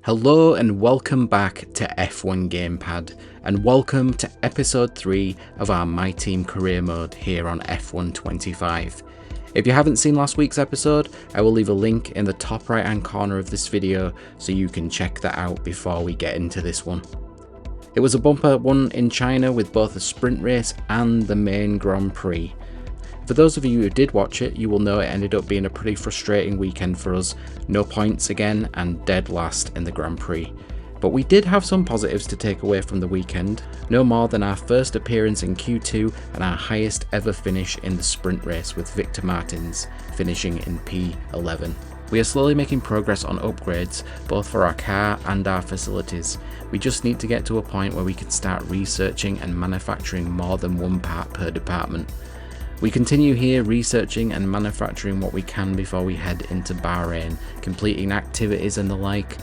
Hello and welcome back to F1 Gamepad, and welcome to episode 3 of our My Team career mode here on F1 25. If you haven't seen last week's episode, I will leave a link in the top right hand corner of this video so you can check that out before we get into this one. It was a bumper one in China with both the sprint race and the main Grand Prix. For those of you who did watch it, you will know it ended up being a pretty frustrating weekend for us. No points again and dead last in the Grand Prix. But we did have some positives to take away from the weekend, no more than our first appearance in Q2 and our highest ever finish in the sprint race with Victor Martins finishing in P11. We are slowly making progress on upgrades both for our car and our facilities. We just need to get to a point where we can start researching and manufacturing more than one part per department. We continue here researching and manufacturing what we can before we head into Bahrain, completing activities and the like.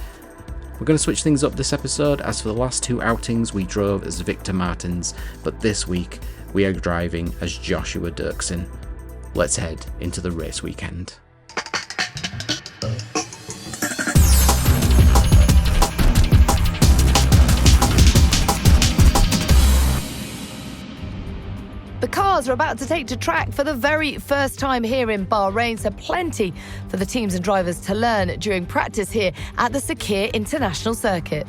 We're going to switch things up this episode, as for the last two outings we drove as Victor Martins, but this week we are driving as Joshua Dirksen. Let's head into the race weekend. The cars are about to take to track for the very first time here in Bahrain, so plenty for the teams and drivers to learn during practice here at the Sakir International Circuit.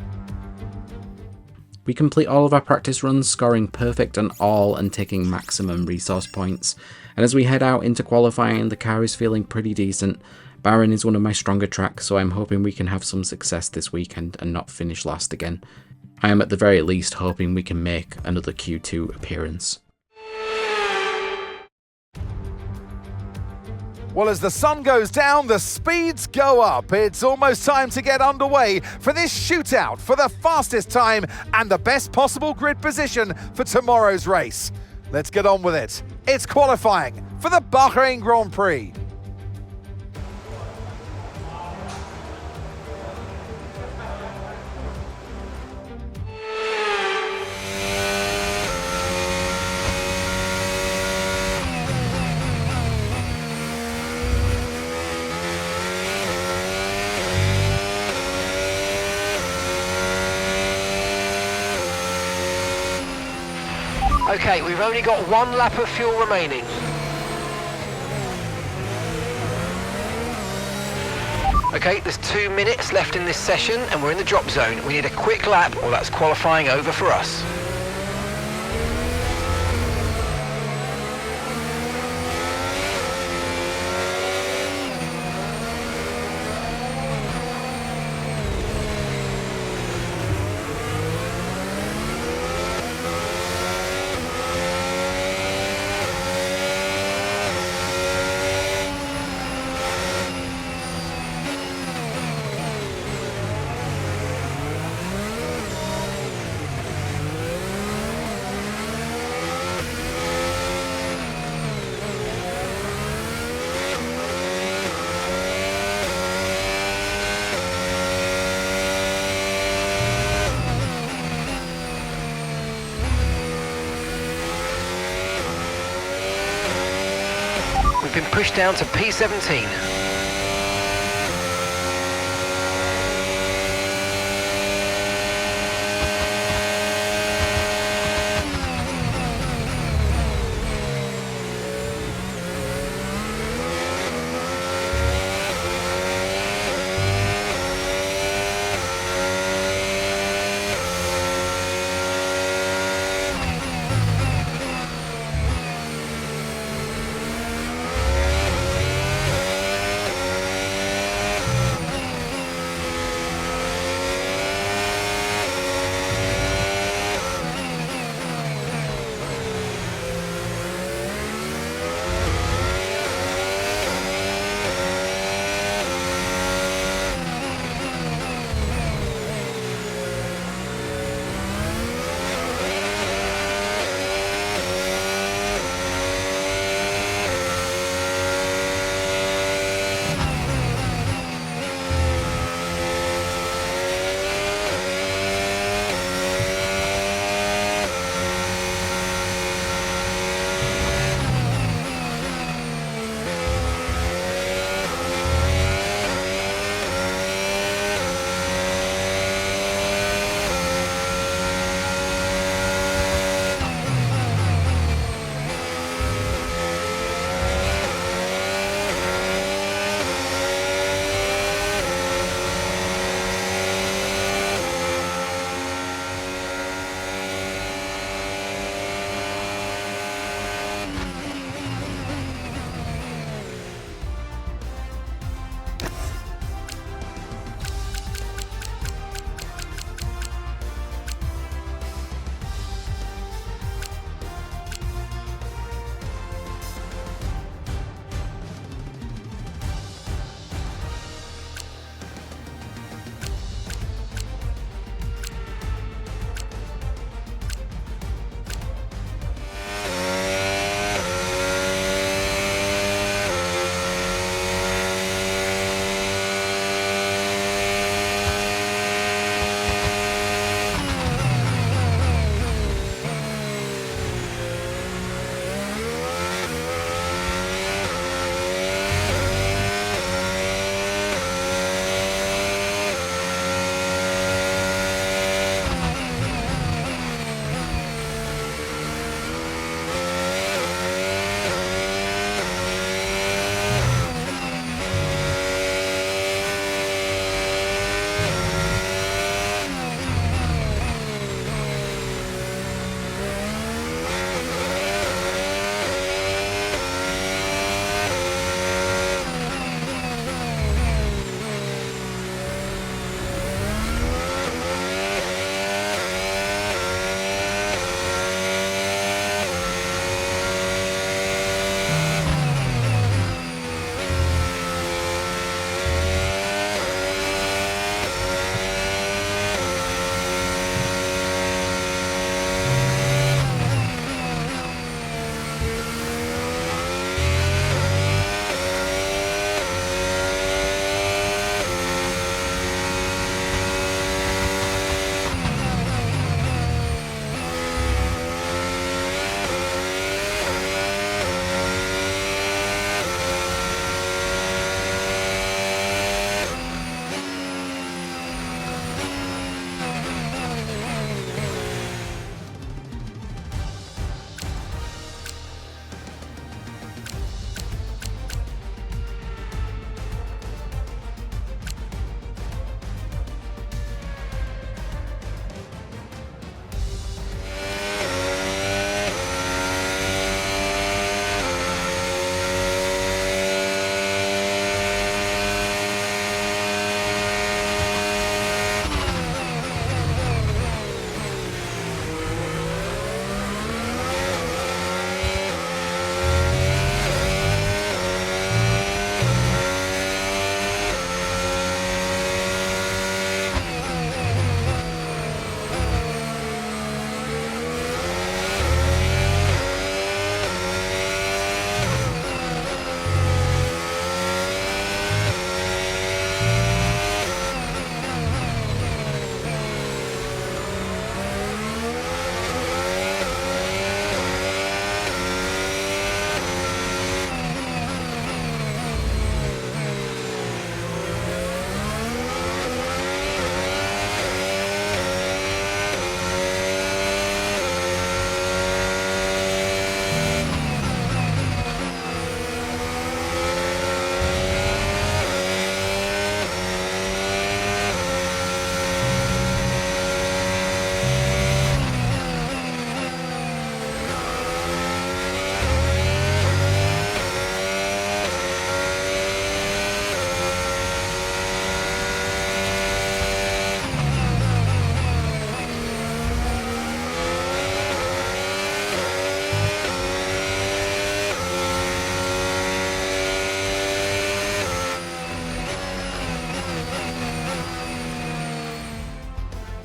We complete all of our practice runs, scoring perfect on all and taking maximum resource points. And as we head out into qualifying, the car is feeling pretty decent. Bahrain is one of my stronger tracks, so I'm hoping we can have some success this weekend and not finish last again. I am at the very least hoping we can make another Q2 appearance. Well, as the sun goes down, the speeds go up. It's almost time to get underway for this shootout for the fastest time and the best possible grid position for tomorrow's race. Let's get on with it. It's qualifying for the Bahrain Grand Prix. Okay, we've only got one lap of fuel remaining. Okay, there's 2 minutes left in this session and we're in the drop zone. We need a quick lap or that's qualifying over for us. We've been pushed down to P17.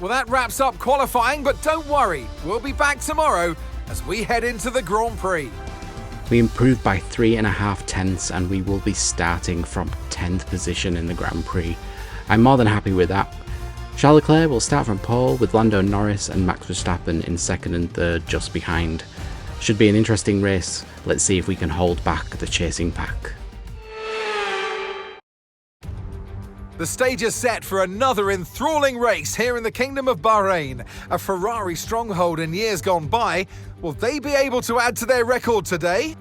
Well, that wraps up qualifying, but don't worry, we'll be back tomorrow as we head into the Grand Prix. We improved by 3.5 tenths and we will be starting from 10th position in the Grand Prix. I'm more than happy with that. Charles Leclerc will start from pole with Lando Norris and Max Verstappen in second and third just behind. Should be an interesting race. Let's see if we can hold back the chasing pack. The stage is set for another enthralling race here in the Kingdom of Bahrain. A Ferrari stronghold in years gone by. Will they be able to add to their record today?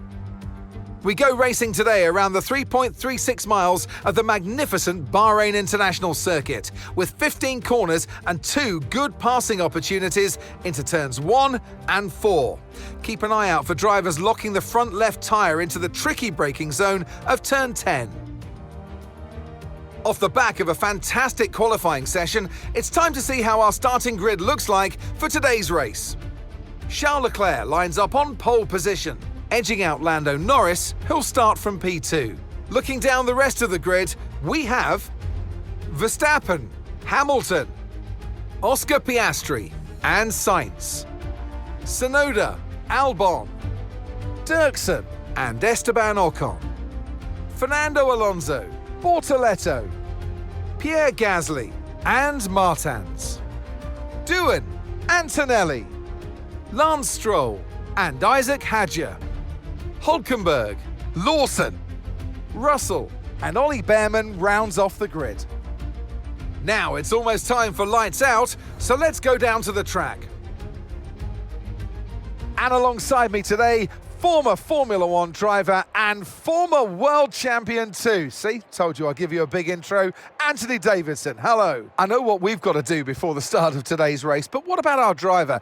We go racing today around the 3.36 miles of the magnificent Bahrain International Circuit, with 15 corners and 2 good passing opportunities into turns 1 and 4. Keep an eye out for drivers locking the front left tyre into the tricky braking zone of turn 10. Off the back of a fantastic qualifying session, it's time to see how our starting grid looks like for today's race. Charles Leclerc lines up on pole position, edging out Lando Norris, who'll start from P2. Looking down the rest of the grid, we have Verstappen, Hamilton, Oscar Piastri and Sainz, Tsunoda, Albon, Dirksen and Esteban Ocon, Fernando Alonso, Bortoletto, Pierre Gasly and Martins, Doohan, Antonelli, Lance Stroll and Isaac Hadjar, Hulkenberg, Lawson, Russell and Ollie Behrman rounds off the grid. Now it's almost time for lights out, so let's go down to the track. And alongside me today, former Formula One driver and former world champion too. See, told you I'll give you a big intro. Anthony Davidson, hello. I know what we've got to do before the start of today's race, but what about our driver?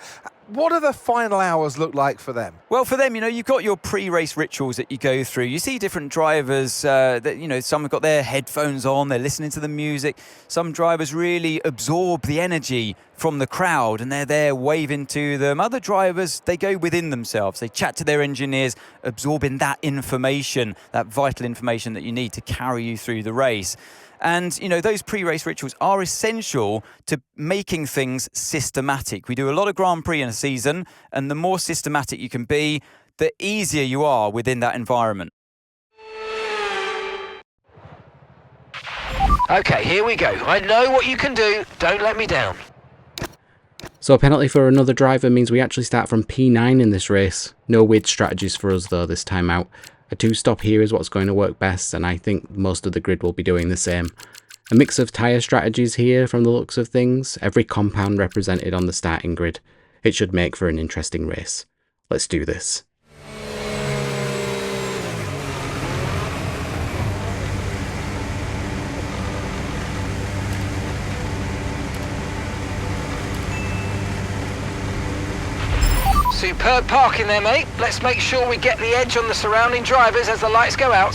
What do the final hours look like for them? Well, for them, you've got your pre-race rituals that you go through. You see different drivers that, some have got their headphones on, they're listening to the music. Some drivers really absorb the energy from the crowd and they're there waving to them. Other drivers, they go within themselves. They chat to their engineers, absorbing that information, that vital information that you need to carry you through the race. And, those pre-race rituals are essential to making things systematic. We do a lot of Grand Prix in a season, and the more systematic you can be, the easier you are within that environment. Okay, here we go. I know what you can do. Don't let me down. So a penalty for another driver means we actually start from P9 in this race. No weird strategies for us though this time out. A 2-stop here is what's going to work best, and I think most of the grid will be doing the same. A mix of tyre strategies here from the looks of things, every compound represented on the starting grid. It should make for an interesting race. Let's do this. Superb parking there, mate. Let's make sure we get the edge on the surrounding drivers as the lights go out.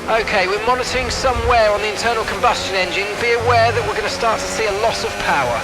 Okay, we're monitoring some wear on the internal combustion engine. Be aware that we're going to start to see a loss of power.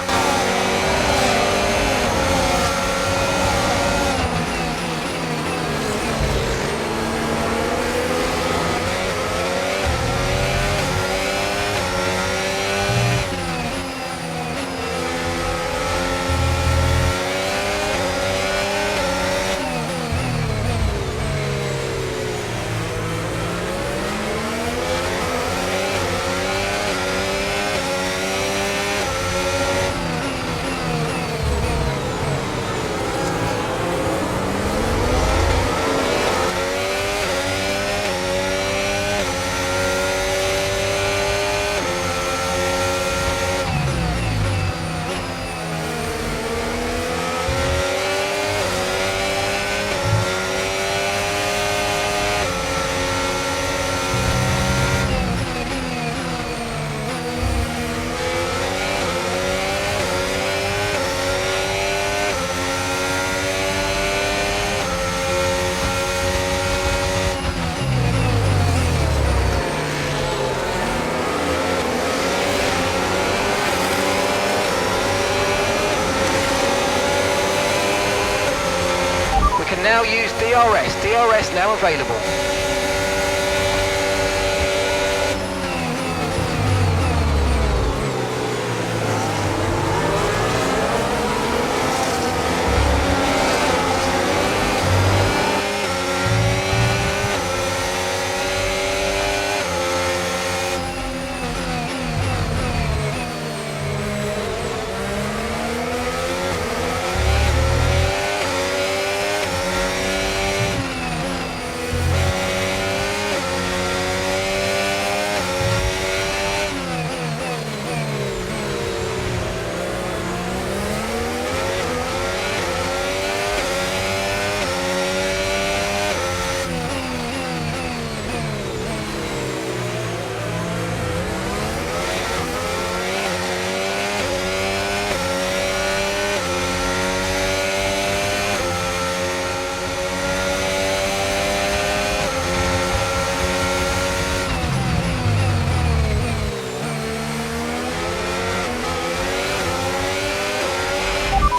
DRS. DRS now available.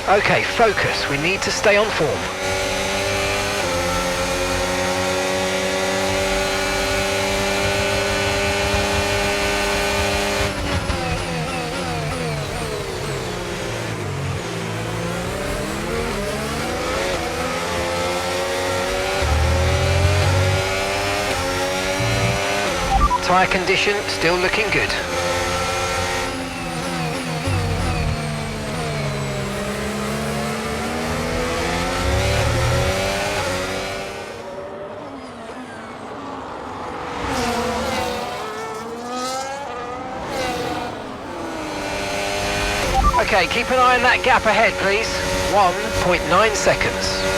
Okay, focus. We need to stay on form. Tyre condition still looking good. Okay, keep an eye on that gap ahead, please. 1.9 seconds.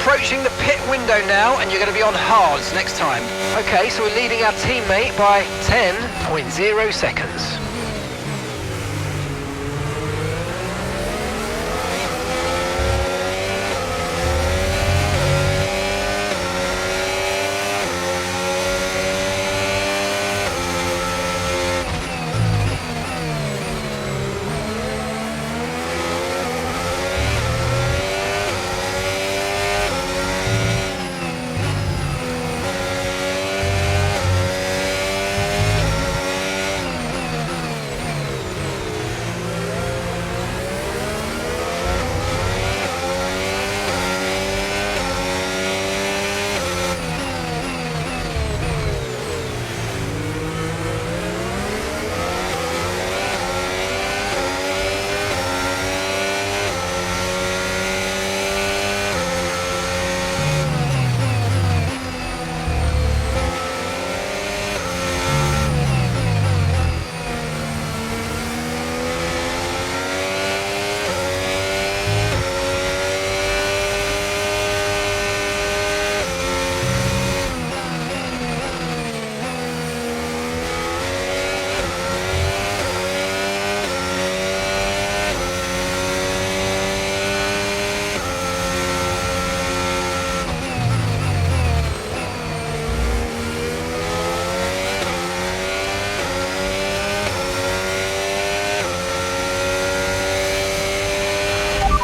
Approaching the pit window now, and you're going to be on hards next time. Okay, so we're leading our teammate by 10.0 seconds.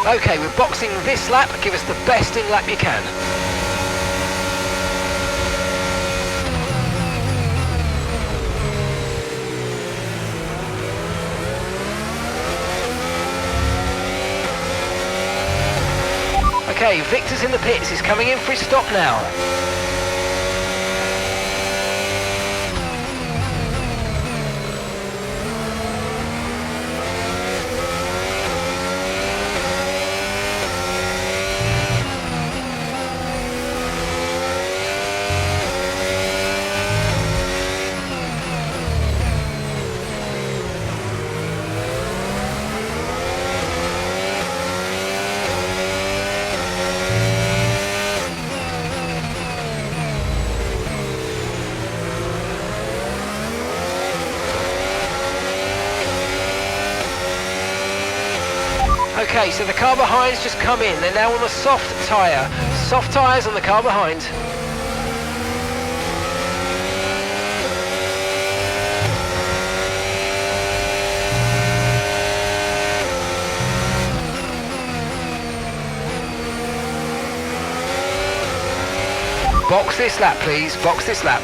Okay, we're boxing this lap. Give us the best in lap you can. Okay, Victor's in the pits. He's coming in for his stop now. Okay, so the car behind's just come in. They're now on a soft tyre. Soft tyres on the car behind. Box this lap, please. Box this lap.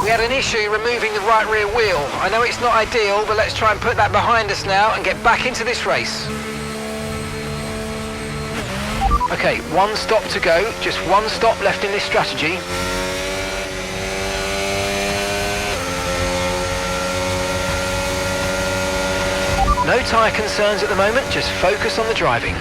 We had an issue removing the right rear wheel. I know it's not ideal, but let's try and put that behind us now and get back into this race. Okay, one stop to go. Just one stop left in this strategy. No tyre concerns at the moment, just focus on the driving.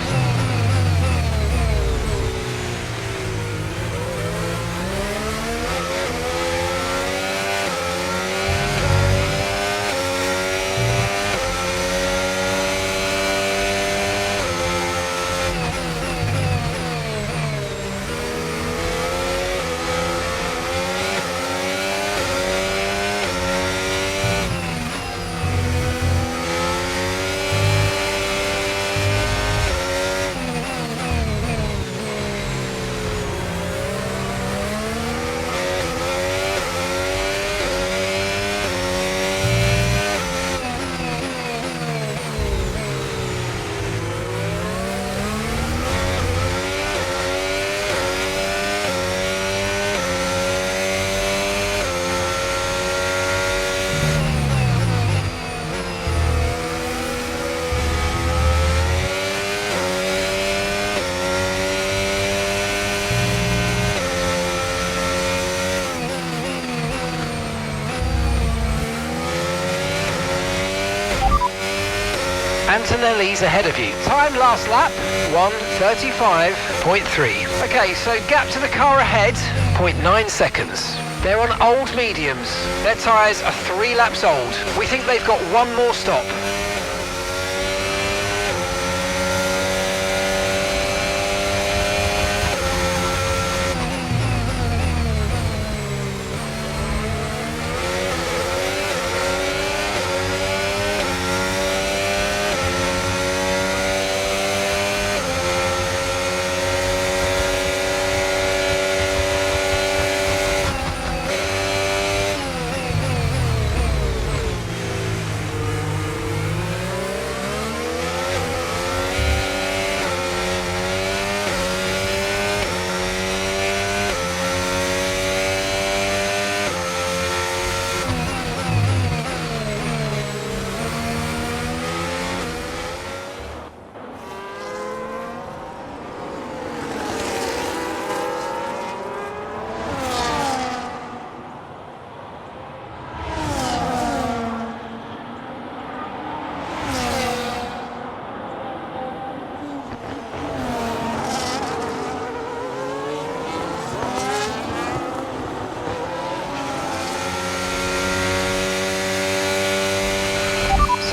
Antonelli's ahead of you. Time last lap, 1:35.3. Okay, so gap to the car ahead, 0.9 seconds. They're on old mediums. Their tyres are 3 laps old. We think they've got one more stop.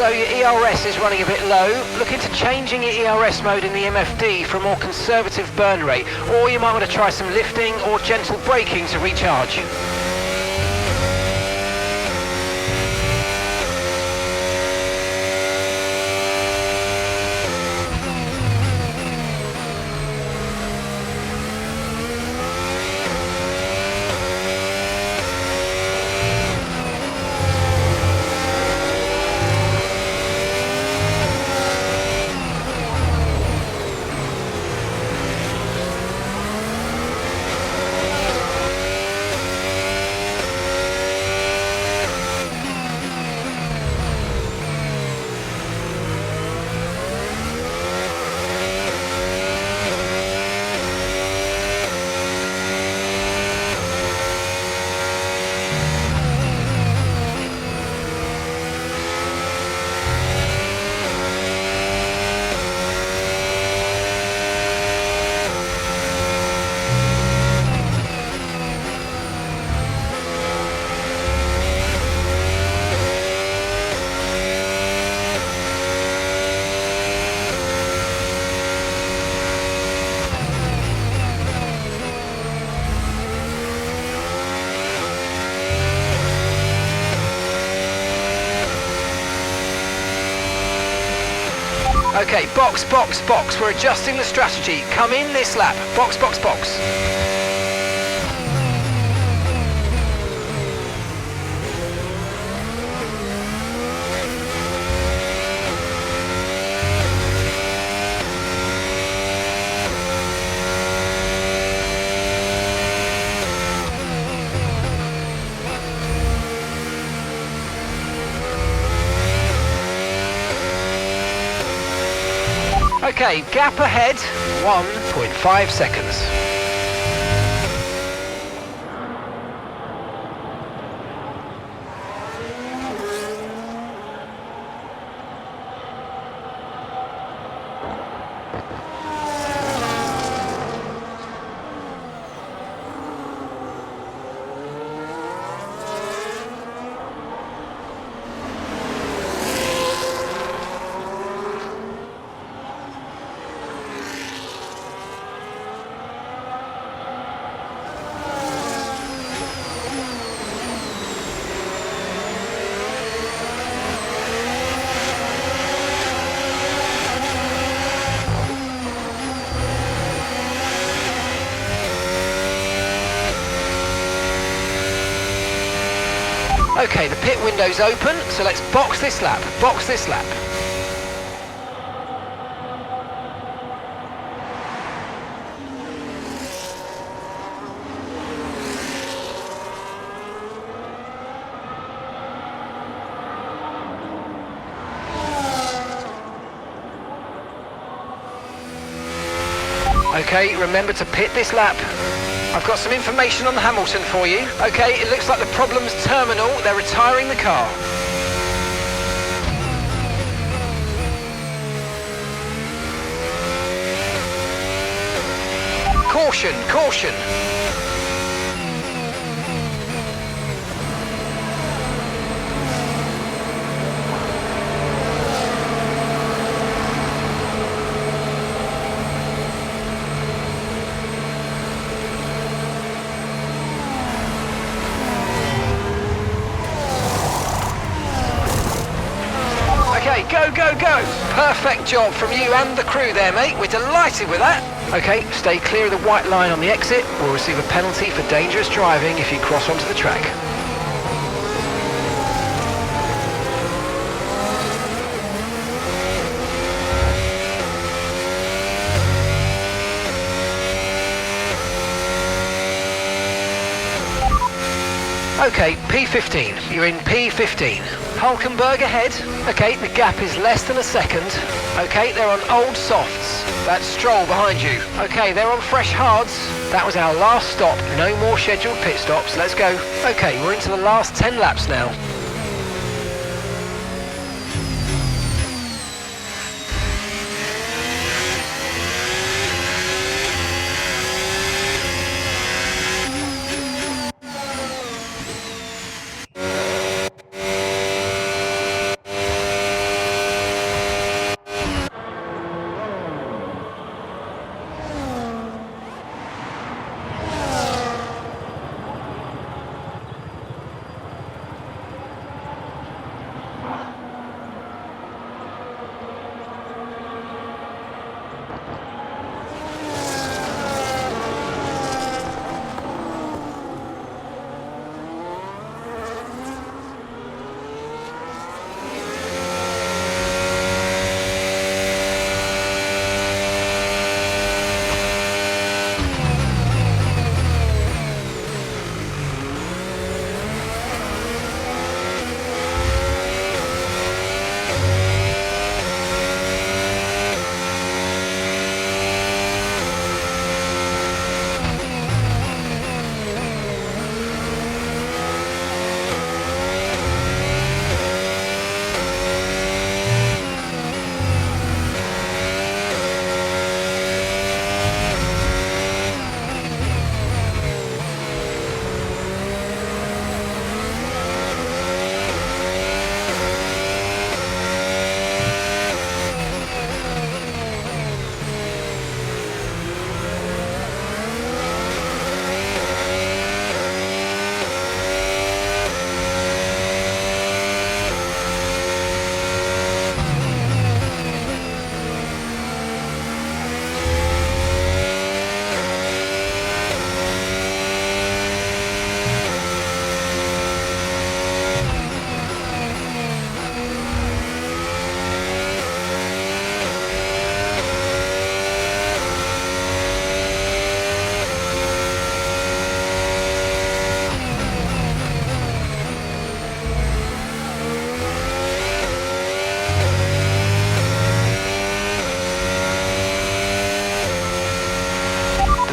So your ERS is running a bit low. Look into changing your ERS mode in the MFD for a more conservative burn rate, or you might want to try some lifting or gentle braking to recharge. Okay, box, box, box. We're adjusting the strategy. Come in this lap. Box, box, box. Okay, gap ahead, 1.5 seconds. Okay, the pit window's open, so let's box this lap, box this lap. Okay, remember to pit this lap. I've got some information on Hamilton for you. Okay, it looks like the problem's terminal. They're retiring the car. Caution, caution. Okay, go, go, go! Perfect job from you and the crew there, mate. We're delighted with that. Okay, stay clear of the white line on the exit. We'll receive a penalty for dangerous driving if you cross onto the track. Okay, P15. You're in P15. Hulkenberg ahead. Okay, the gap is less than a second. Okay, they're on old softs. That's Stroll behind you. Okay, they're on fresh hards. That was our last stop. No more scheduled pit stops. Let's go. Okay, we're into the last 10 laps now.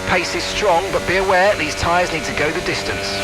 pace is strong, but be aware these tyres need to go the distance.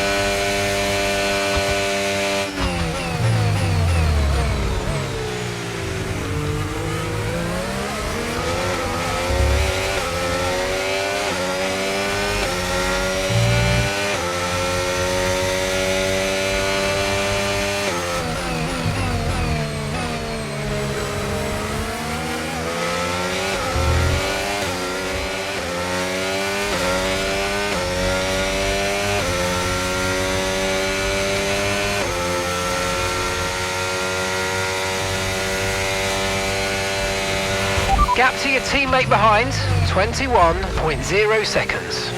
Gap to your teammate behind, 21.0 seconds.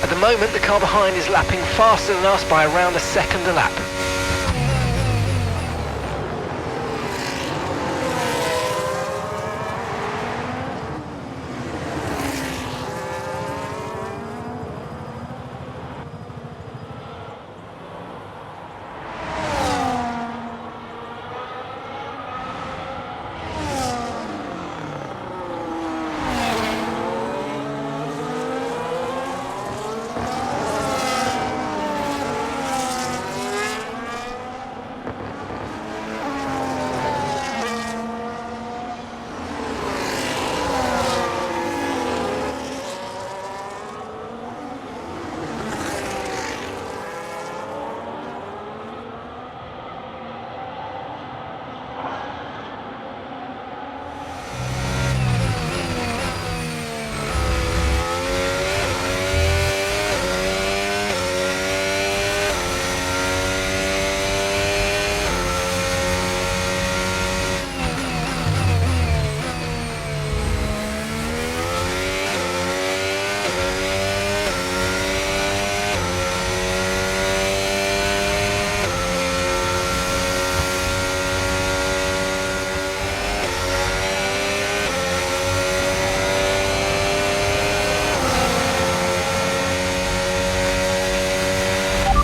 At the moment, the car behind is lapping faster than us by around a second a lap.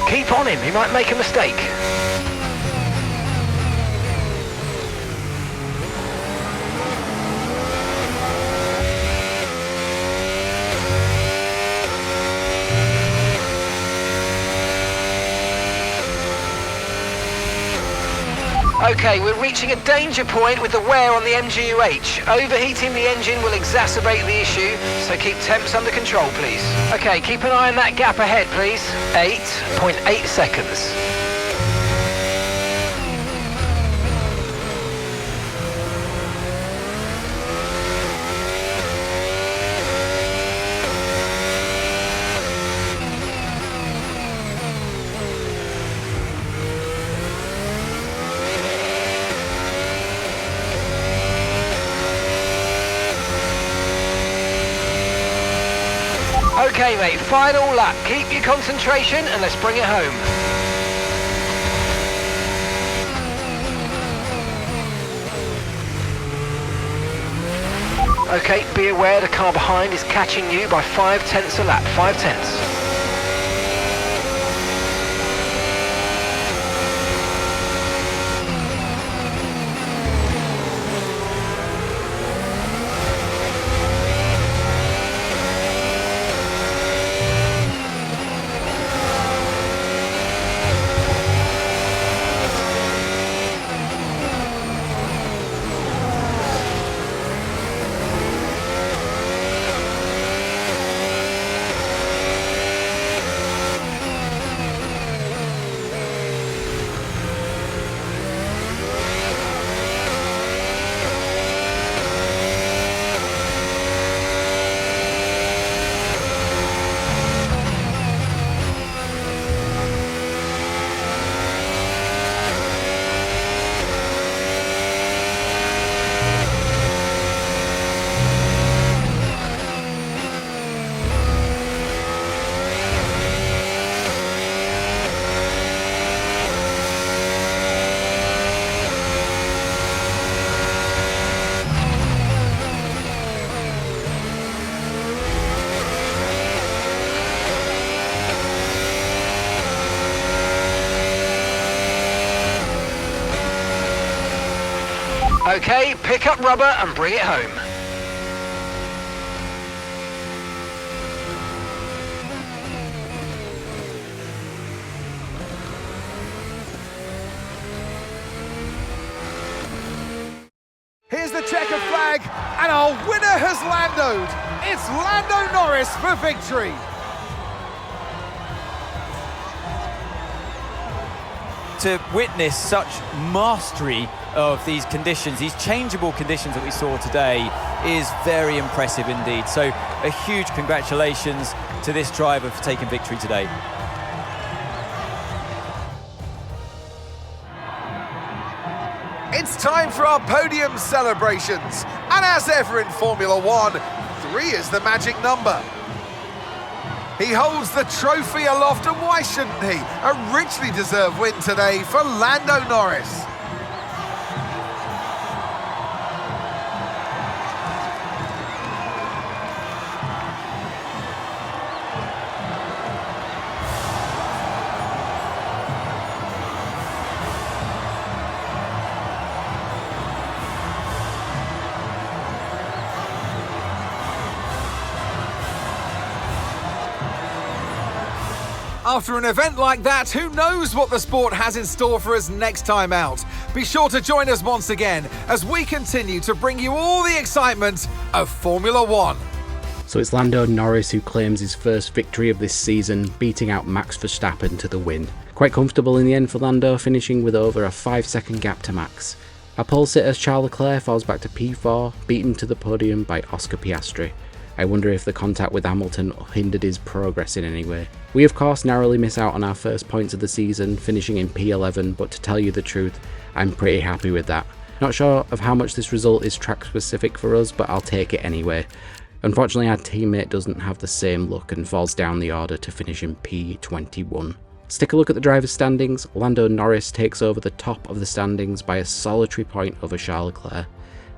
Keep on him, he might make a mistake. Okay, we're reaching a danger point with the wear on the MGU-H. Overheating the engine will exacerbate the issue, so keep temps under control, please. Okay, keep an eye on that gap ahead, please. 8.8 seconds. Okay, mate, final lap. Keep your concentration and let's bring it home. Okay, be aware the car behind is catching you by 0.5 a lap. 0.5. Okay, pick up rubber and bring it home. is the checkered flag, and our winner has Landoed. It's Lando Norris for victory. To witness such mastery of these conditions, these changeable conditions that we saw today, is very impressive indeed. So a huge congratulations to this driver for taking victory today. It's time for our podium celebrations. And as ever in Formula One, 3 is the magic number. He holds the trophy aloft, and why shouldn't he? A richly deserved win today for Lando Norris. After an event like that, who knows what the sport has in store for us next time out? Be sure to join us once again as we continue to bring you all the excitement of Formula One. So it's Lando Norris who claims his first victory of this season, beating out Max Verstappen to the win. Quite comfortable in the end for Lando, finishing with over a 5-second gap to Max. Our pole sitter Charles Leclerc falls back to P4, beaten to the podium by Oscar Piastri. I wonder if the contact with Hamilton hindered his progress in any way. We of course narrowly miss out on our first points of the season, finishing in P11, but to tell you the truth, I'm pretty happy with that. Not sure of how much this result is track specific for us, but I'll take it anyway. Unfortunately, our teammate doesn't have the same luck and falls down the order to finish in P21. Let's take a look at the drivers' standings. Lando Norris takes over the top of the standings by a solitary point over Charles Leclerc.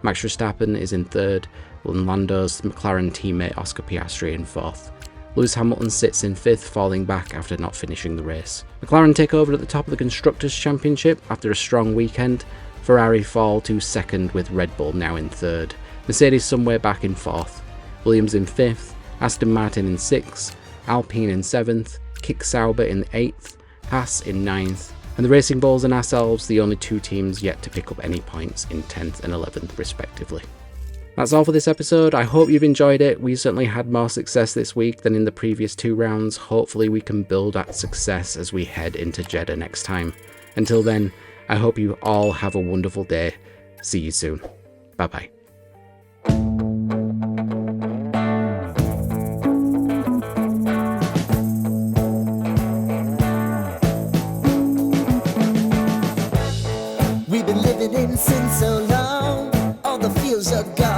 Max Verstappen is in third, and Lando's McLaren teammate Oscar Piastri in fourth. Lewis Hamilton sits in fifth, falling back after not finishing the race. McLaren take over at the top of the Constructors' Championship after a strong weekend. Ferrari fall to second with Red Bull now in third. Mercedes somewhere back in fourth. Williams in fifth, Aston Martin in sixth, Alpine in seventh, Kick Sauber in eighth, Haas in ninth, and the Racing Bulls and ourselves the only two teams yet to pick up any points in 10th and 11th respectively. That's all for this episode. I hope you've enjoyed it. We certainly had more success this week than in the previous 2 rounds. Hopefully we can build that success as we head into Jeddah next time. Until then, I hope you all have a wonderful day. See you soon. Bye bye. We've been living in sin so long, all the feels are gone.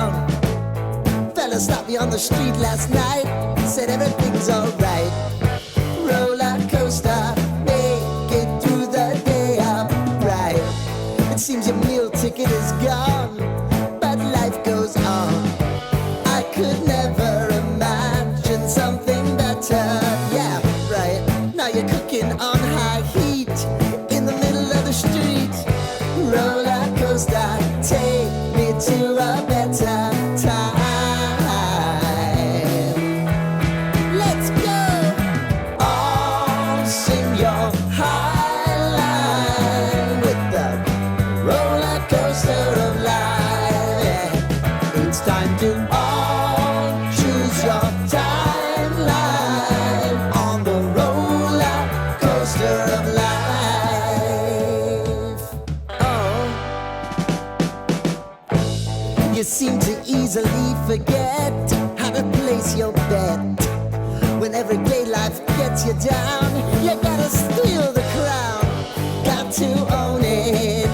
Fella stopped me on the street last night, said everything's alright. Roller coaster, make it through the day, alright. It seems your meal ticket is gone, but life goes on. I could never imagine something better. Yeah, right. Now you're cooking on high heat in the middle of the street. Roller coaster, take me to a better time. Let's go! All sing your high line with the roller coaster of life. Yeah. It's time to all choose your timeline on the roller coaster of life. You seem to easily forget how to place your bet. When everyday life gets you down, you gotta steal the crown. Got to own it.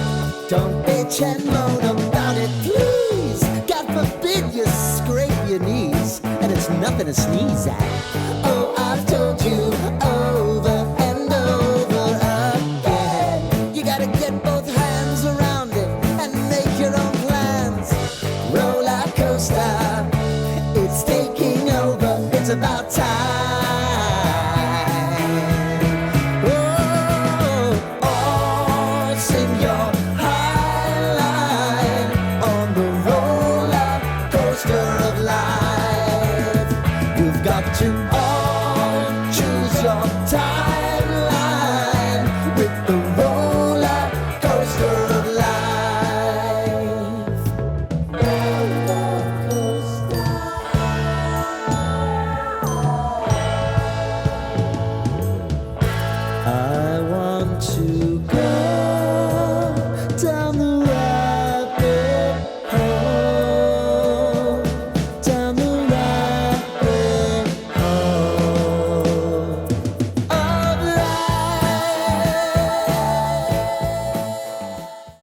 Don't bitch and moan about it, please. God forbid you scrape your knees, and it's nothing to sneeze at. Oh, I've told you over and over again. You gotta get both hands around it and make your own plans. Roller coaster, it's taking over, it's about time. Oh, all sing your high line on the roller coaster of life. You've got to